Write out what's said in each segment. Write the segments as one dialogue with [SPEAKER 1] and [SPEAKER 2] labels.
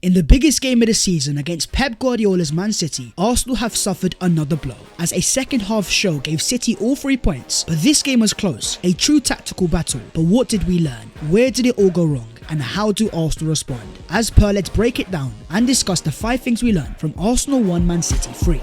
[SPEAKER 1] In the biggest game of the season against Pep Guardiola's Man City, Arsenal have suffered another blow, as a second half show gave City all 3 points. But this game was close, a true tactical battle. But what did we learn? Where did it all go wrong? And how do Arsenal respond? As per, let's break it down and discuss the 5 things we learned from Arsenal 1 Man City 3.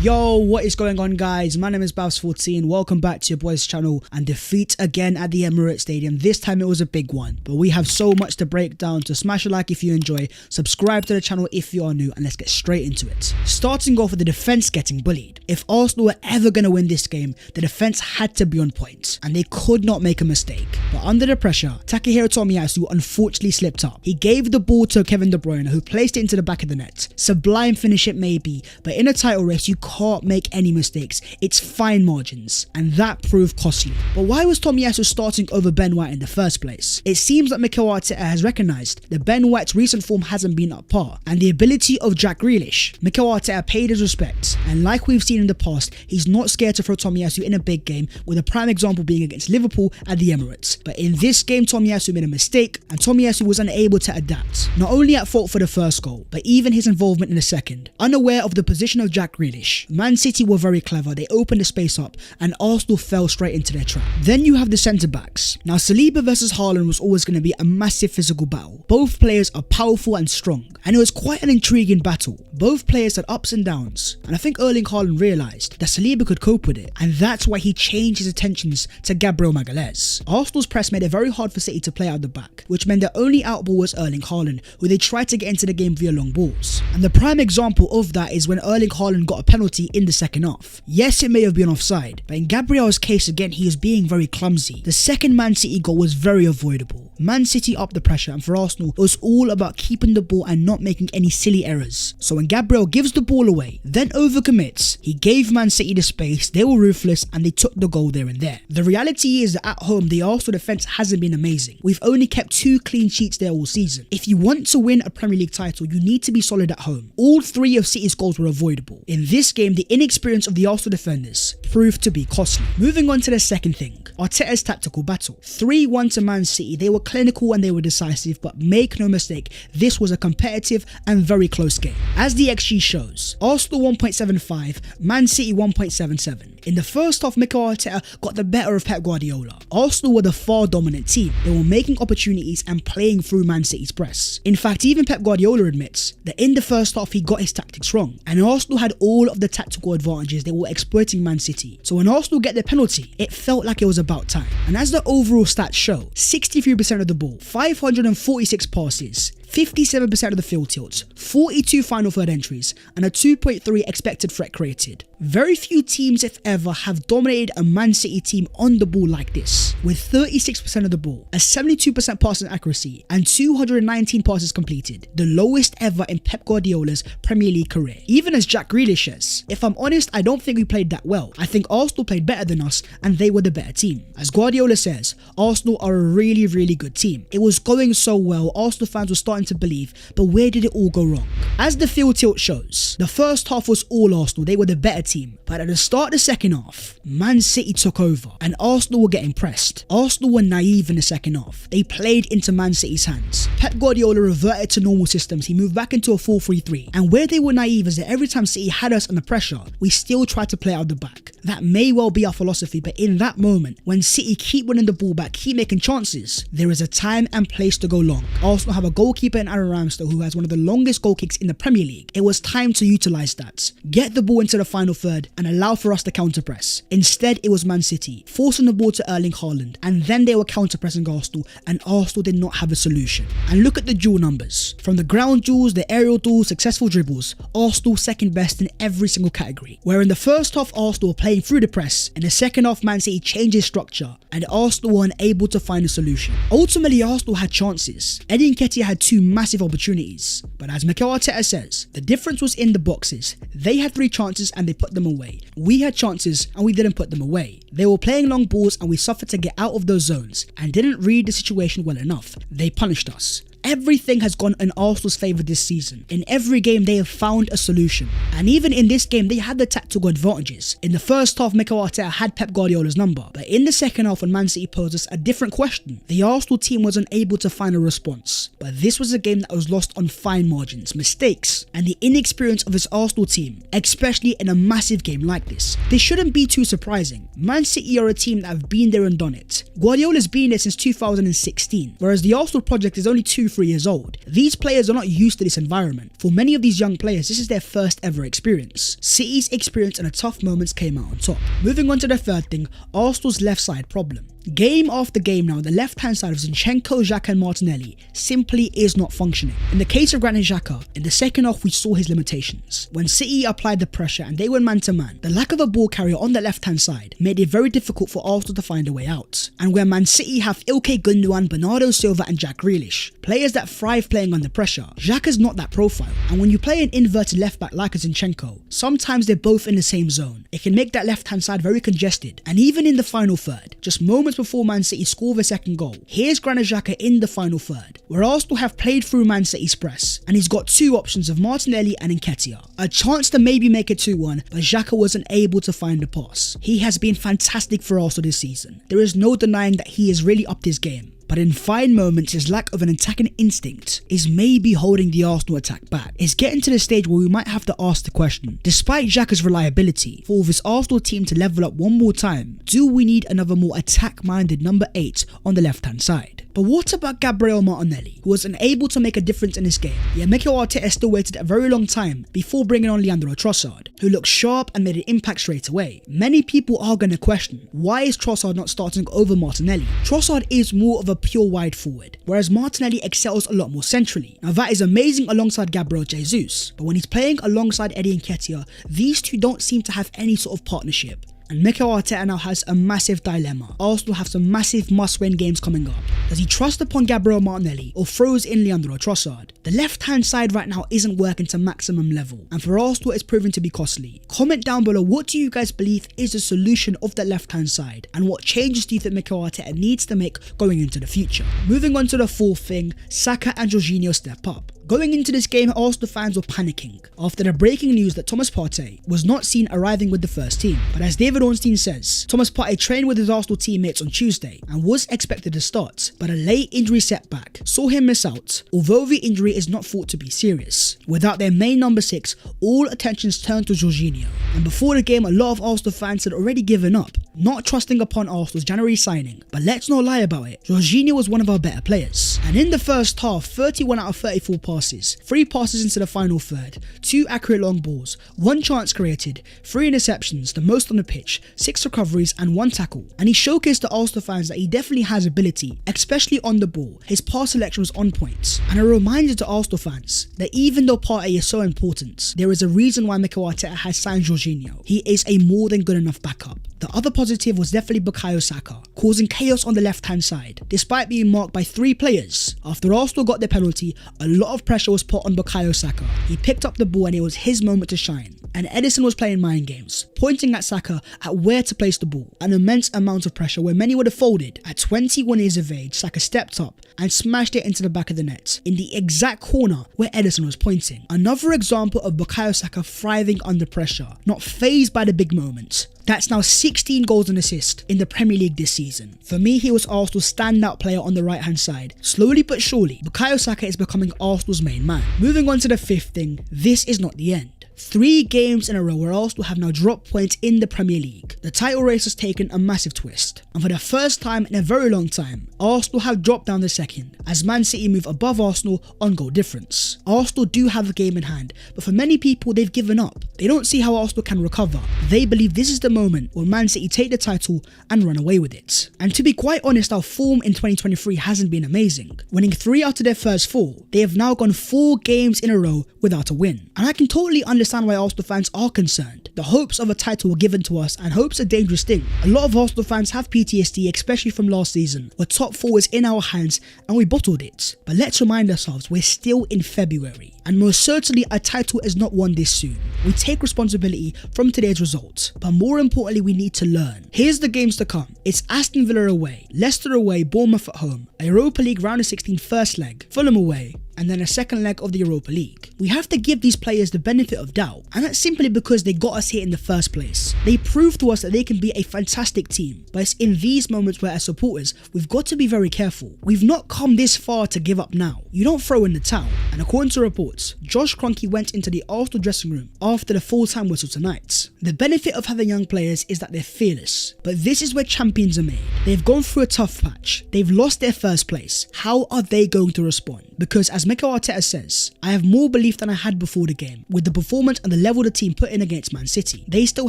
[SPEAKER 1] Yo, what is going on, guys? My name is Babs14. Welcome back to your boys channel. And defeat again at the Emirates Stadium. This time it was a big one, but we have so much to break down. So smash a like if you enjoy, subscribe to the channel if you are new, and let's get straight into it. Starting off with the defense getting bullied. If Arsenal were ever going to win this game, the defense had to be on point, and they could not make a mistake. But under the pressure, Takahiro Tomiyasu unfortunately slipped up. He gave the ball to Kevin De Bruyne, who placed it into the back of the net. Sublime finish it may be, but in a title race you can't make any mistakes. It's fine margins, and that proved costly. But why was Tomiyasu starting over Ben White in the first place? It seems that Mikel Arteta has recognised that Ben White's recent form hasn't been up par, and the ability of Jack Grealish. Mikel Arteta paid his respects, and like we've seen in the past, he's not scared to throw Tomiyasu in a big game, with a prime example being against Liverpool at the Emirates. But in this game, Tomiyasu made a mistake, and Tomiyasu was unable to adapt. Not only at fault for the first goal, but even his involvement in the second. Unaware of the position of Jack Grealish, Man City were very clever. They opened the space up, and Arsenal fell straight into their trap. Then you have the centre backs. Now, Saliba versus Haaland was always going to be a massive physical battle. Both players are powerful and strong, and it was quite an intriguing battle. Both players had ups and downs, and I think Erling Haaland realised that Saliba could cope with it, and that's why he changed his attentions to Gabriel Magalhaes. Arsenal's press made it very hard for City to play out the back, which meant their only outball was Erling Haaland, who they tried to get into the game via long balls. And the prime example of that is when Erling Haaland got a penalty in the second half. Yes, it may have been offside, but in Gabriel's case again, he is being very clumsy. The second Man City goal was very avoidable. Man City upped the pressure, and for Arsenal, it was all about keeping the ball and not making any silly errors. So when Gabriel gives the ball away, then overcommits, he gave Man City the space, they were ruthless, and they took the goal there and there. The reality is that at home, the Arsenal defence hasn't been amazing. We've only kept 2 clean sheets there all season. If you want to win a Premier League title, you need to be solid at home. All 3 of City's goals were avoidable. In this game, the inexperience of the Arsenal defenders proved to be costly. Moving on to the second thing, Arteta's tactical battle. 3-1 to Man City. They were clinical and they were decisive, but make no mistake, this was a competitive and very close game. As the XG shows, Arsenal 1.75, Man City 1.77. In the first half, Mikel Arteta got the better of Pep Guardiola. Arsenal were the far dominant team. They were making opportunities and playing through Man City's press. In fact, even Pep Guardiola admits that in the first half he got his tactics wrong, and Arsenal had all of the tactical advantages. They were exploiting Man City. So when Arsenal get their penalty, it felt like it was about time. And as the overall stats show, 63% of the ball, 546 passes, 57% of the field tilts, 42 final third entries, and a 2.3 expected threat created. Very few teams, if ever, have dominated a Man City team on the ball like this, with 36% of the ball, a 72% passing accuracy, and 219 passes completed, the lowest ever in Pep Guardiola's Premier League career. Even as Jack Grealish says, if I'm honest, I don't think we played that well. I think Arsenal played better than us, and they were the better team. As Guardiola says, Arsenal are a really, really good team. It was going so well, Arsenal fans were starting to believe, but where did it all go wrong? As the field tilt shows, the first half was all Arsenal. They were the better team, but at the start of the second half, Man City took over and Arsenal were getting pressed. Arsenal were naive in the second half. They played into Man City's hands. Pep Guardiola reverted to normal systems. He moved back into a 4-3-3, and where they were naive is that every time City had us under pressure, we still tried to play out the back. That may well be our philosophy, but in that moment, when City keep winning the ball back, keep making chances, there is a time and place to go long. Arsenal have a goalkeeper in Aaron Ramsdale who has one of the longest goal kicks in the Premier League. It was time to utilise that. Get the ball into the final third and allow for us to counter press. Instead, it was Man City forcing the ball to Erling Haaland, and then they were counter pressing Arsenal, and Arsenal did not have a solution. And look at the duel numbers. From the ground duels, the aerial duels, successful dribbles, Arsenal second best in every single category. Where in the first half, Arsenal were playing through the press, in the second half, Man City changed his structure, and Arsenal were unable to find a solution. Ultimately, Arsenal had chances. Eddie Nketiah had 2 massive opportunities, but as Mikel Arteta says, the difference was in the boxes. They had 3 chances and they put them away. We had chances and we didn't put them away. They were playing long balls and we suffered to get out of those zones and didn't read the situation well enough. They punished us. Everything has gone in Arsenal's favour this season. In every game they have found a solution. And even in this game they had the tactical advantages. In the first half, Mikel Arteta had Pep Guardiola's number, but in the second half when Man City posed us a different question, the Arsenal team was unable to find a response. But this was a game that was lost on fine margins, mistakes, and the inexperience of this Arsenal team, especially in a massive game like this. This shouldn't be too surprising. Man City are a team that have been there and done it. Guardiola's been there since 2016, whereas the Arsenal project is only 2-3 years old. These players are not used to this environment. For many of these young players, this is their first ever experience. City's experience and the tough moments came out on top. Moving on to the third thing, Arsenal's left side problem. Game after game now, the left-hand side of Zinchenko, Saka and Martinelli simply is not functioning. In the case of Granit Xhaka, in the second half we saw his limitations. When City applied the pressure and they went man-to-man, the lack of a ball carrier on the left-hand side made it very difficult for Arsenal to find a way out. And where Man City have Ilkay Gundogan, Bernardo Silva and Jack Grealish, players that thrive playing under pressure, Xhaka's not that profile. And when you play an inverted left-back like a Zinchenko, sometimes they're both in the same zone. It can make that left-hand side very congested. And even in the final third, just moments before Man City score the second goal, here's Granit Xhaka in the final third, where Arsenal have played through Man City's press, and he's got two options of Martinelli and Nketiah. A chance to maybe make it 2-1, but Xhaka wasn't able to find the pass. He has been fantastic for Arsenal this season. There is no denying that he has really upped his game. But in fine moments, his lack of an attacking instinct is maybe holding the Arsenal attack back. It's getting to the stage where we might have to ask the question, despite Xhaka's reliability, for this Arsenal team to level up one more time, do we need another more attack-minded number 8 on the left-hand side? But what about Gabriel Martinelli, who was unable to make a difference in this game? Yet Mikel Arteta still waited a very long time before bringing on Leandro Trossard, who looked sharp and made an impact straight away. Many people are going to question, why is Trossard not starting over Martinelli? Trossard is more of a pure wide forward, whereas Martinelli excels a lot more centrally. Now that is amazing alongside Gabriel Jesus, but when he's playing alongside Eddie Nketiah, these two don't seem to have any sort of partnership. And Mikel Arteta now has a massive dilemma. Arsenal have some massive must-win games coming up. Does he trust upon Gabriel Martinelli or throws in Leandro Trossard? The left-hand side right now isn't working to maximum level, and for Arsenal it's proven to be costly. Comment down below, what do you guys believe is the solution of the left-hand side, and what changes do you think Mikel Arteta needs to make going into the future? Moving on to the fourth thing, Saka and Jorginho step up. Going into this game, Arsenal fans were panicking after the breaking news that Thomas Partey was not seen arriving with the first team. But as David Ornstein says, Thomas Partey trained with his Arsenal teammates on Tuesday and was expected to start, but a late injury setback saw him miss out, although the injury is not thought to be serious. Without their main number 6, all attentions turned to Jorginho. And before the game, a lot of Arsenal fans had already given up, not trusting upon Arsenal's January signing. But let's not lie about it, Jorginho was one of our better players. And in the first half, 31 out of 34 passes, 3 passes into the final third, 2 accurate long balls, 1 chance created, 3 interceptions, the most on the pitch, 6 recoveries and 1 tackle. And he showcased to Arsenal fans that he definitely has ability, especially on the ball. His pass selection was on point. And a reminder to Arsenal fans that even though Partey is so important, there is a reason why Mikel Arteta has signed Jorginho. He is a more than good enough backup. The other positive was definitely Bukayo Saka, causing chaos on the left-hand side, despite being marked by 3 players. After Arsenal got their penalty, a lot of pressure was put on Bukayo Saka. He picked up the ball and it was his moment to shine. And Edison was playing mind games, pointing at Saka at where to place the ball. An immense amount of pressure where many would have folded. At 21 years of age, Saka stepped up and smashed it into the back of the net, in the exact corner where Edison was pointing. Another example of Bukayo Saka thriving under pressure, not fazed by the big moments. That's now 16 goals and assists in the Premier League this season. For me, he was Arsenal's standout player on the right hand side. Slowly but surely, Bukayo Saka is becoming Arsenal's main man. Moving on to the fifth thing, this is not the end. 3 games in a row where Arsenal have now dropped points in the Premier League. The title race has taken a massive twist, and for the first time in a very long time, Arsenal have dropped down the second, as Man City move above Arsenal on goal difference. Arsenal do have a game in hand, but for many people they've given up. They don't see how Arsenal can recover. They believe this is the moment where Man City take the title and run away with it. And to be quite honest, our form in 2023 hasn't been amazing. Winning 3 out of their first 4, they have now gone 4 games in a row without a win. And I can totally understand understand why Arsenal fans are concerned. The hopes of a title were given to us, and hope's a dangerous thing. A lot of Arsenal fans have PTSD, especially from last season, where top 4 was in our hands and we bottled it. But let's remind ourselves, we're still in February, and most certainly a title is not won this soon. We take responsibility from today's results, but more importantly, we need to learn. Here's the games to come. It's Aston Villa away, Leicester away, Bournemouth at home, a Europa League round of 16 first leg, Fulham away, and then a second leg of the Europa League. We have to give these players the benefit of doubt, and that's simply because they got us here in the first place. They proved to us that they can be a fantastic team, but it's in these moments where as supporters, we've got to be very careful. We've not come this far to give up now. You don't throw in the towel. And according to reports, Josh Kroenke went into the Arsenal dressing room after the full-time whistle tonight. The benefit of having young players is that they're fearless, but this is where champions are made. They've gone through a tough patch. They've lost their first place. How are they going to respond? Because as Mikel Arteta says, I have more belief than I had before the game. With the performance and the level the team put in against Man City, they still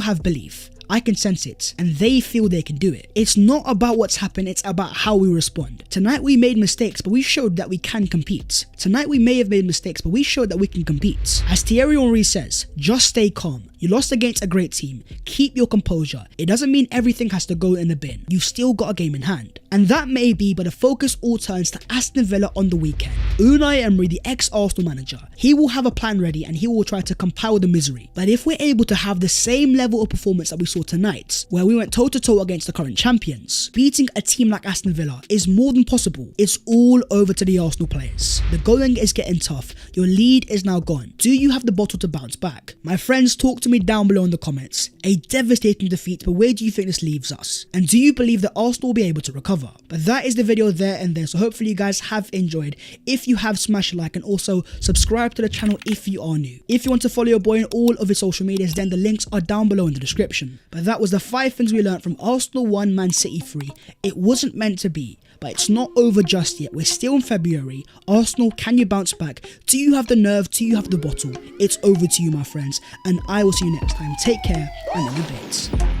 [SPEAKER 1] have belief. I can sense it, and they feel they can do it. It's not about what's happened, it's about how we respond. Tonight we made mistakes, but we showed that we can compete. Tonight we may have made mistakes, but we showed that we can compete. As Thierry Henry says, just stay calm. You lost against a great team. Keep your composure. It doesn't mean everything has to go in the bin. You've still got a game in hand. And that may be, but the focus all turns to Aston Villa on the weekend. Unai Emery, the ex-Arsenal manager, he will have a plan ready and he will try to compile the misery. But if we're able to have the same level of performance that we saw tonight, where we went toe-to-toe against the current champions, beating a team like Aston Villa is more than possible. It's all over to the Arsenal players. The going is getting tough. Your lead is now gone. Do you have the bottle to bounce back? My friends, talk to me down below in the comments. A devastating defeat, but where do you think this leaves us? And do you believe that Arsenal will be able to recover? But that is the video there and there, so hopefully you guys have enjoyed. If you have, smash a like and also subscribe to the channel if you are new. If you want to follow your boy on all of his social medias, then the links are down below in the description. But that was the 5 things we learned from Arsenal 1, Man City 3. It wasn't meant to be, but it's not over just yet. We're still in February. Arsenal, can you bounce back? Do you have the nerve? Do you have the bottle? It's over to you, my friends, and I will see you next time. Take care and in a bit.